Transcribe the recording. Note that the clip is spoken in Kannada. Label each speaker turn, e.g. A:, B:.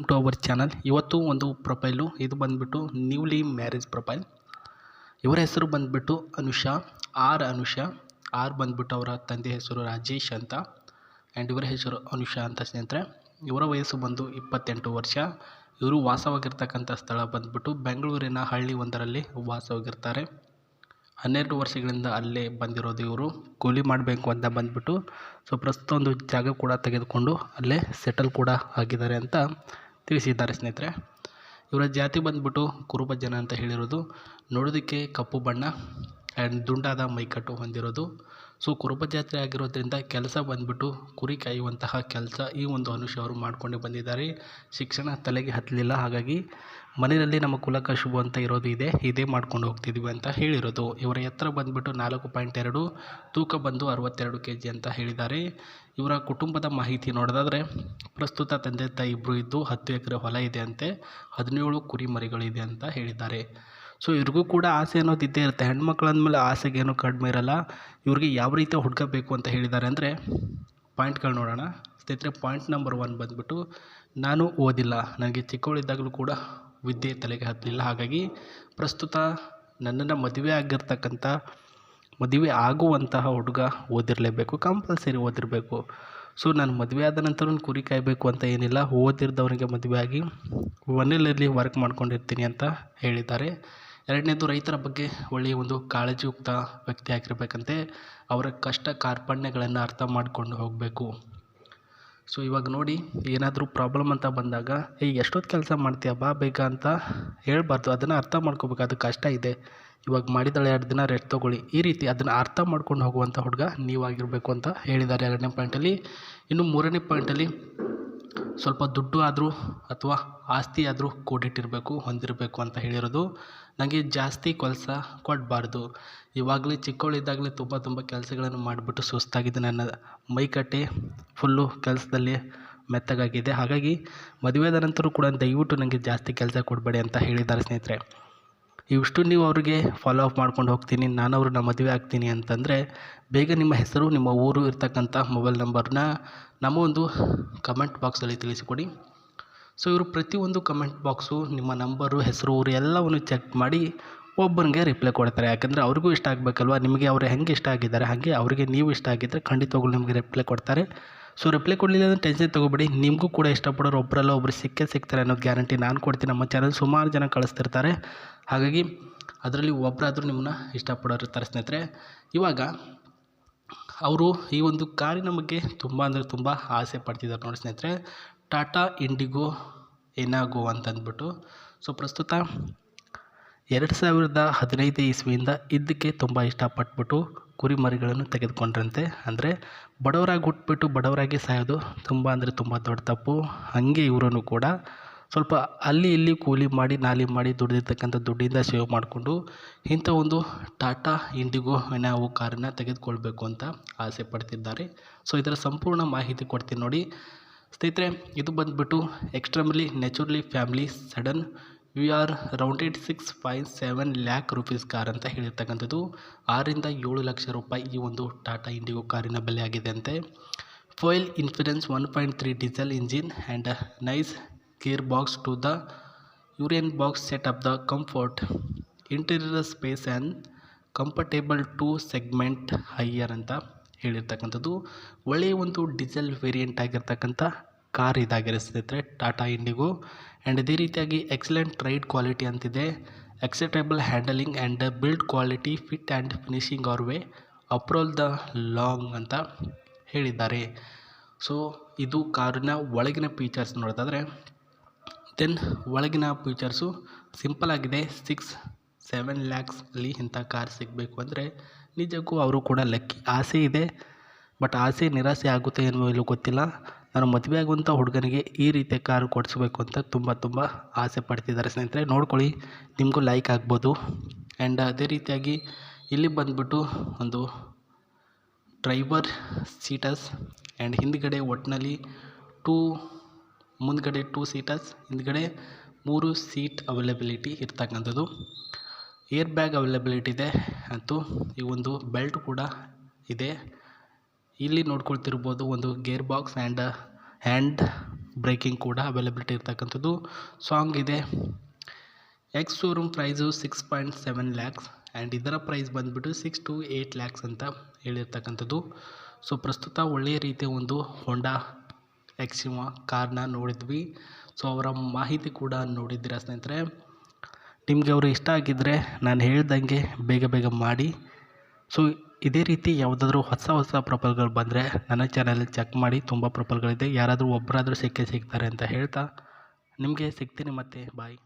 A: To our channel. ಇವತ್ತು ಒಂದು ಪ್ರೊಫೈಲು, ಇದು ಬಂದುಬಿಟ್ಟು ನ್ಯೂಲಿ ಮ್ಯಾರೇಜ್ ಪ್ರೊಫೈಲ್. ಇವರ ಹೆಸರು ಬಂದುಬಿಟ್ಟು ಅನುಷಾ, ಅನುಷಾ. ಬಂದುಬಿಟ್ಟು ಅವರ ತಂದೆ ಹೆಸರು ರಾಜೇಶ್ ಅಂತ, ಆ್ಯಂಡ್ ಇವರ ಹೆಸರು ಅನುಷಾ ಅಂತ ಸ್ನೇಹಿತರೆ. ಇವರ ವಯಸ್ಸು ಬಂದು 28 ವರ್ಷ. ಇವರು ವಾಸವಾಗಿರ್ತಕ್ಕಂಥ ಸ್ಥಳ ಬಂದುಬಿಟ್ಟು ಬೆಂಗಳೂರಿನ ಹಳ್ಳಿ ಒಂದರಲ್ಲಿ ವಾಸವಾಗಿರ್ತಾರೆ. 12 ವರ್ಷಗಳಿಂದ ಅಲ್ಲೇ ಬಂದಿರೋದು. ಇವರು ಕೂಲಿ ಮಾಡಬೇಕು ಅಂತ ಬಂದುಬಿಟ್ಟು ಪ್ರಸ್ತುತ ಒಂದು ಜಾಗ ಕೂಡ ತೆಗೆದುಕೊಂಡು ಅಲ್ಲೇ ಸೆಟಲ್ ಕೂಡ ಆಗಿದ್ದಾರೆ ಅಂತ ತಿಳಿಸಿದ್ದಾರೆ ಸ್ನೇಹಿತರೆ. ಇವರ ಜಾತಿ ಬಂದುಬಿಟ್ಟು ಕುರುಬ ಜನ ಅಂತ ಹೇಳಿರೋದು. ನೋಡೋದಕ್ಕೆ ಕಪ್ಪು ಬಣ್ಣ ಆ್ಯಂಡ್ ದುಂಡಾದ ಮೈಕಟ್ಟು ಹೊಂದಿರೋದು. ಕುರುಬ ಜಾತಿ ಆಗಿರೋದ್ರಿಂದ ಕೆಲಸ ಬಂದುಬಿಟ್ಟು ಕುರಿ ಕಾಯುವಂತಹ ಕೆಲಸ ಈ ಒಂದು ಅನುಷಾ ಅವರು ಮಾಡಿಕೊಂಡೇ ಬಂದಿದ್ದಾರೆ. ಶಿಕ್ಷಣ ತಲೆಗೆ ಹತ್ತಲಿಲ್ಲ, ಹಾಗಾಗಿ ಮನೆಯಲ್ಲಿ ನಮ್ಮ ಕುಲಕ ಶುಭ ಅಂತ ಇರೋದು ಇದೇ ಮಾಡ್ಕೊಂಡು ಹೋಗ್ತಿದ್ವಿ ಅಂತ ಹೇಳಿರೋದು. ಇವರ ಎತ್ತರ ಬಂದುಬಿಟ್ಟು 4.2, ತೂಕ ಬಂದು 62 kg ಅಂತ ಹೇಳಿದ್ದಾರೆ. ಇವರ ಕುಟುಂಬದ ಮಾಹಿತಿ ನೋಡೋದಾದರೆ ಪ್ರಸ್ತುತ ತಂದೆ ತಾಯಿ ಇಬ್ಬರು ಇದ್ದು 10 ಎಕರೆ ಹೊಲ ಇದೆ ಅಂತೆ, 17 ಕುರಿ ಮರಿಗಳಿದೆ ಅಂತ ಹೇಳಿದ್ದಾರೆ. ಇವ್ರಿಗೂ ಕೂಡ ಆಸೆ ಅನ್ನೋದು ಇದ್ದೇ ಇರುತ್ತೆ. ಹೆಣ್ಮಕ್ಳು ಅಂದಮೇಲೆ ಆಸೆಗೇನು ಕಡಿಮೆ ಇರಲ್ಲ. ಇವ್ರಿಗೆ ಯಾವ ರೀತಿ ಹುಡುಗ ಬೇಕು ಅಂತ ಹೇಳಿದ್ದಾರೆ ಅಂದರೆ ಪಾಯಿಂಟ್ಗಳು ನೋಡೋಣ ಸ್ನೇಹಿತರೆ. ಪಾಯಿಂಟ್ ನಂಬರ್ 1 ಬಂದುಬಿಟ್ಟು, ನಾನು ಓದಿಲ್ಲ, ನನಗೆ ಚಿಕ್ಕವಳಿದ್ದಾಗಲೂ ಕೂಡ ವಿದ್ಯೆ ತಲೆಗೆ ಹತ್ತಲಿಲ್ಲ, ಹಾಗಾಗಿ ಪ್ರಸ್ತುತ ನನ್ನನ್ನು ಮದುವೆ ಆಗುವಂತಹ ಹುಡುಗ ಓದಿರಲೇಬೇಕು, ಕಂಪಲ್ಸರಿ ಓದಿರಬೇಕು. ನಾನು ಮದುವೆ ಆದ ನಂತರ ಕುರಿ ಕಾಯಬೇಕು ಅಂತ ಏನಿಲ್ಲ, ಓದಿರ್ದವನಿಗೆ ಮದುವೆ ಆಗಿ ಮನೆಯಲ್ಲಿ ವರ್ಕ್ ಮಾಡ್ಕೊಂಡಿರ್ತೀನಿ ಅಂತ ಹೇಳಿದ್ದಾರೆ. ಎರಡನೇದು, ರೈತರ ಬಗ್ಗೆ ಒಳ್ಳೆಯ ಒಂದು ಕಾಳಜಿಯುಕ್ತ ವ್ಯಕ್ತಿ ಆಗಿರಬೇಕಂತೆ. ಅವರ ಕಷ್ಟ ಕಾರ್ಪಣ್ಯಗಳನ್ನು ಅರ್ಥ ಮಾಡಿಕೊಂಡು ಹೋಗಬೇಕು. ಇವಾಗ ನೋಡಿ, ಏನಾದರೂ ಪ್ರಾಬ್ಲಮ್ ಅಂತ ಬಂದಾಗ ಎಷ್ಟೊತ್ತು ಕೆಲಸ ಮಾಡ್ತೀಯ ಬಾ ಬೇಗ ಅಂತ ಹೇಳ್ಬಾರ್ದು. ಅದನ್ನು ಅರ್ಥ ಮಾಡ್ಕೋಬೇಕು. ಅದು ಕಷ್ಟ ಇದೆ, ಇವಾಗ ಮಾಡಿದಾಳೆ 2 ದಿನ ರೆಸ್ಟ್ ತೊಗೊಳ್ಳಿ, ಈ ರೀತಿ ಅದನ್ನು ಅರ್ಥ ಮಾಡ್ಕೊಂಡು ಹೋಗುವಂಥ ಹುಡುಗ ನೀವಾಗಿರಬೇಕು ಅಂತ ಹೇಳಿದ್ದಾರೆ 2ನೇ ಪಾಯಿಂಟಲ್ಲಿ. ಇನ್ನು 3ನೇ ಪಾಯಿಂಟಲ್ಲಿ, ಸ್ವಲ್ಪ ದುಡ್ಡು ಆದರೂ ಅಥವಾ ಆಸ್ತಿ ಆದರೂ ಕೂಡಿಟ್ಟಿರಬೇಕು, ಹೊಂದಿರಬೇಕು ಅಂತ ಹೇಳಿರೋದು. ನನಗೆ ಜಾಸ್ತಿ ಕೆಲಸ ಕೊಡಬಾರ್ದು. ಇವಾಗಲೇ ಚಿಕ್ಕವಳಿದ್ದಾಗಲೇ ತುಂಬ ಕೆಲಸಗಳನ್ನು ಮಾಡಿಬಿಟ್ಟು ಸುಸ್ತಾಗಿದೆ. ನನ್ನ ಮೈಕಟ್ಟೆ ಫುಲ್ಲು ಕೆಲಸದಲ್ಲಿ ಮೆತ್ತಗಾಗಿದೆ, ಹಾಗಾಗಿ ಮದುವೆಯಾದ ನಂತರ ಕೂಡ ದಯವಿಟ್ಟು ನನಗೆ ಜಾಸ್ತಿ ಕೆಲಸ ಕೊಡಬೇಡಿ ಅಂತ ಹೇಳಿದ್ದಾರೆ ಸ್ನೇಹಿತರೆ. ಇವಿಷ್ಟು ನೀವು ಅವ್ರಿಗೆ ಫಾಲೋ ಅಪ್ ಮಾಡ್ಕೊಂಡು ಹೋಗ್ತೀನಿ, ನಾನು ಅವ್ರನ್ನ ಮದುವೆ ಆಗ್ತೀನಿ ಅಂತಂದರೆ ಬೇಗ ನಿಮ್ಮ ಹೆಸರು, ನಿಮ್ಮ ಊರು ಇರ್ತಕ್ಕಂಥ ಮೊಬೈಲ್ ನಂಬರ್ನ ನಮ್ಮ ಒಂದು ಕಮೆಂಟ್ ಬಾಕ್ಸಲ್ಲಿ ತಿಳಿಸಿಕೊಡಿ. ಇವರು ಪ್ರತಿಯೊಂದು ಕಮೆಂಟ್ ಬಾಕ್ಸು ನಿಮ್ಮ ನಂಬರು, ಹೆಸರು, ಊರು ಎಲ್ಲವನ್ನು ಚೆಕ್ ಮಾಡಿ ಒಬ್ಬನಿಗೆ ರಿಪ್ಲೈ ಕೊಡ್ತಾರೆ. ಯಾಕಂದರೆ ಅವ್ರಿಗೂ ಇಷ್ಟ ಆಗಬೇಕಲ್ವ. ನಿಮಗೆ ಅವರು ಹೆಂಗೆ ಇಷ್ಟ ಆಗಿದ್ದಾರೆ ಹಾಗೆ ಅವರಿಗೆ ನೀವು ಇಷ್ಟ ಆಗಿದ್ದರೆ ಖಂಡಿತವಾಗ್ಲೂ ನಿಮಗೆ ರಿಪ್ಲೈ ಕೊಡ್ತಾರೆ. ರಿಪ್ಲೈ ಕೊಡಲಿಲ್ಲ ಅಂದರೆ ಟೆನ್ಷನ್ ತೊಗೋಬೇಡಿ, ನಿಮಗೂ ಕೂಡ ಇಷ್ಟಪಡೋರು ಒಬ್ಬರಲ್ಲ ಒಬ್ಬರು ಸಿಗ್ತಾರೆ ಅನ್ನೋದು ಗ್ಯಾರಂಟಿ ನಾನು ಕೊಡ್ತೀನಿ. ನಮ್ಮ ಚಾನಲ್ ಸುಮಾರು ಜನ ಕಳಿಸ್ತಿರ್ತಾರೆ, ಹಾಗಾಗಿ ಅದರಲ್ಲಿ ಒಬ್ಬರಾದರೂ ನಿಮ್ಮನ್ನ ಇಷ್ಟಪಡೋರು ಇರ್ತಾರೆ ಸ್ನೇಹಿತರೆ. ಇವಾಗ ಅವರು ಈ ಒಂದು ಕಾರಿನ ಬಗ್ಗೆ ತುಂಬ ಆಸೆ ಪಡ್ತಿದ್ದಾರೆ ನೋಡಿ ಸ್ನೇಹಿತರೆ. ಟಾಟಾ ಇಂಡಿಗೋ ಎನಾಗೋ ಅಂತಂದ್ಬಿಟ್ಟು ಪ್ರಸ್ತುತ 2015 ಇಸ್ವಿಯಿಂದ ಇದಕ್ಕೆ ತುಂಬ ಇಷ್ಟಪಟ್ಬಿಟ್ಟು ಕುರಿಮರಿಗಳನ್ನು ತೆಗೆದುಕೊಂಡ್ರಂತೆ. ಅಂದರೆ ಬಡವರಾಗಿ ಹುಟ್ಬಿಟ್ಟು ಬಡವರಾಗಿ ಸಾಯೋದು ತುಂಬ ದೊಡ್ಡ ತಪ್ಪು. ಹಾಗೆ ಇವರೂ ಕೂಡ ಸ್ವಲ್ಪ ಅಲ್ಲಿ ಇಲ್ಲಿ ಕೂಲಿ ಮಾಡಿ ನಾಲಿ ಮಾಡಿ ದುಡಿದಿರ್ತಕ್ಕಂಥ ದುಡ್ಡಿಂದ ಸೇವ್ ಮಾಡಿಕೊಂಡು ಇಂಥ ಒಂದು ಟಾಟಾ ಇಂಡಿಗೋ ಎನಾಗೋ ಕಾರನ್ನು ತೆಗೆದುಕೊಳ್ಬೇಕು ಅಂತ ಆಸೆ ಪಡ್ತಿದ್ದಾರೆ. ಇದರ ಸಂಪೂರ್ಣ ಮಾಹಿತಿ ಕೊಡ್ತೀನಿ ನೋಡಿ ಸ್ನೇಹಿತರೆ. ಇದು ಬಂದುಬಿಟ್ಟು extremely naturally family sudden we are rounded 6.7 lakh rupees car ಅಂತ ಹೇಳಿರ್ತಕ್ಕಂಥದ್ದು. 6 ರಿಂದ 7 ಲಕ್ಷ ರೂಪಾಯಿ ಈ ಒಂದು ಟಾಟಾ ಇಂಡಿಗೋ ಕಾರಿನ ಬೆಲೆ ಆಗಿದೆ ಅಂತೆ. Foil influence 1.3 diesel engine and nice gear box to the ಯೂರಿಯನ್ box set up the comfort interior space and comfortable 2 segment higher ಅಂತ ಹೇಳಿರ್ತಕ್ಕಂಥದ್ದು. ಒಳ್ಳೆಯ ಒಂದು ಡೀಸೆಲ್ ವೇರಿಯಂಟ್ ಆಗಿರ್ತಕ್ಕಂಥ ಕಾರ್ ಇದಾಗಿರುತ್ತೆ ಟಾಟಾ ಇಂಡಿಗೋ. ಆ್ಯಂಡ್ ಇದೇ ರೀತಿಯಾಗಿ ಎಕ್ಸಲೆಂಟ್ ರೈಡ್ ಕ್ವಾಲಿಟಿ ಅಂತಿದೆ, acceptable handling and build quality, fit and finishing are way ಅಪ್ರೋಲ್ ದ ಲಾಂಗ್ ಅಂತ ಹೇಳಿದ್ದಾರೆ. ಇದು ಕಾರಿನ ಒಳಗಿನ ಫೀಚರ್ಸ್ ನೋಡೋದಾದರೆ ಒಳಗಿನ ಫೀಚರ್ಸು ಸಿಂಪಲ್ ಆಗಿದೆ. 6-7 lakhsಲ್ಲಿ ಇಂಥ ಕಾರ್ ಸಿಗಬೇಕು ಅಂದರೆ ನಿಜಕ್ಕೂ ಅವರು ಕೂಡ ಲಕ್ಕಿ. ಆಸೆ ಇದೆ, ಬಟ್ ಆಸೆ ನಿರಾಸೆ ಆಗುತ್ತೆ ಏನೋ ಇಲ್ಲೋ ಗೊತ್ತಿಲ್ಲ. ನಾನು ಮದುವೆ ಆಗುವಂಥ ಹುಡುಗನಿಗೆ ಈ ರೀತಿಯ ಕಾರು ಕೊಡಿಸ್ಬೇಕು ಅಂತ ತುಂಬ ಆಸೆ ಪಡ್ತಿದ್ದಾರೆ ಸ್ನೇಹಿತರೆ. ನೋಡ್ಕೊಳ್ಳಿ, ನಿಮಗೂ ಲೈಕ್ ಆಗ್ಬೋದು. ಆ್ಯಂಡ್ ಅದೇ ರೀತಿಯಾಗಿ ಇಲ್ಲಿ ಬಂದುಬಿಟ್ಟು ಒಂದು ಡ್ರೈವರ್ ಸೀಟರ್ಸ್ ಆ್ಯಂಡ್ ಹಿಂದ್ಗಡೆ ಒಟ್ಟಿನಲ್ಲಿ ಮುಂದ್ಗಡೆ 2 ಸೀಟರ್ಸ್, ಹಿಂದ್ಗಡೆ 3 ಸೀಟ್ ಅವೈಲಬಿಲಿಟಿ ಇರ್ತಕ್ಕಂಥದ್ದು. ಏರ್ ಬ್ಯಾಗ್ ಅವೈಲಬಿಲಿಟಿ ಇದೆ ಮತ್ತು ಈ ಒಂದು ಬೆಲ್ಟ್ ಕೂಡ ಇದೆ. ಇಲ್ಲಿ ನೋಡ್ಕೊಳ್ತಿರ್ಬೋದು ಒಂದು gear box and hand breaking ಕೂಡ ಅವೈಲಬಿಲಿಟಿ ಇರ್ತಕ್ಕಂಥದ್ದು. ಸಾಂಗ್ ಇದೆ. X showroom price 6.7 lakhs and ಇದರ ಪ್ರೈಸ್ ಬಂದುಬಿಟ್ಟು 6 to 8 ಲ್ಯಾಕ್ಸ್ ಅಂತ ಹೇಳಿರ್ತಕ್ಕಂಥದ್ದು. ಸೊ ಪ್ರಸ್ತುತ ಒಳ್ಳೆಯ ರೀತಿಯ ಒಂದು ಹೋಂಡಾ ಎಕ್ಸಿಮಾ ಕಾರ್ನ ನೋಡಿದ್ವಿ. ಸೊ ಅವರ ಮಾಹಿತಿ ಕೂಡ ನೋಡಿದ್ದೀರಾ ಸ್ನೇಹಿತರೆ. ನಿಮಗೆ ಅವರು ಇಷ್ಟ ಆಗಿದ್ದರೆ ನಾನು ಹೇಳ್ದಂಗೆ ಬೇಗ ಮಾಡಿ. ಸೊ ಇದೇ ರೀತಿ ಯಾವುದಾದ್ರೂ ಹೊಸ ಪ್ರೊಫೈಲ್ಗಳು ಬಂದರೆ ನನ್ನ ಚಾನಲಲ್ಲಿ ಚೆಕ್ ಮಾಡಿ. ತುಂಬ ಪ್ರೊಫೈಲ್ಗಳಿದೆ, ಯಾರಾದರೂ ಒಬ್ಬರಾದರೂ ಸಿಗ್ತಾರೆ ಅಂತ ಹೇಳ್ತಾ ನಿಮಗೆ ಸಿಗ್ತೀನಿ ಮತ್ತೆ. ಬಾಯ್.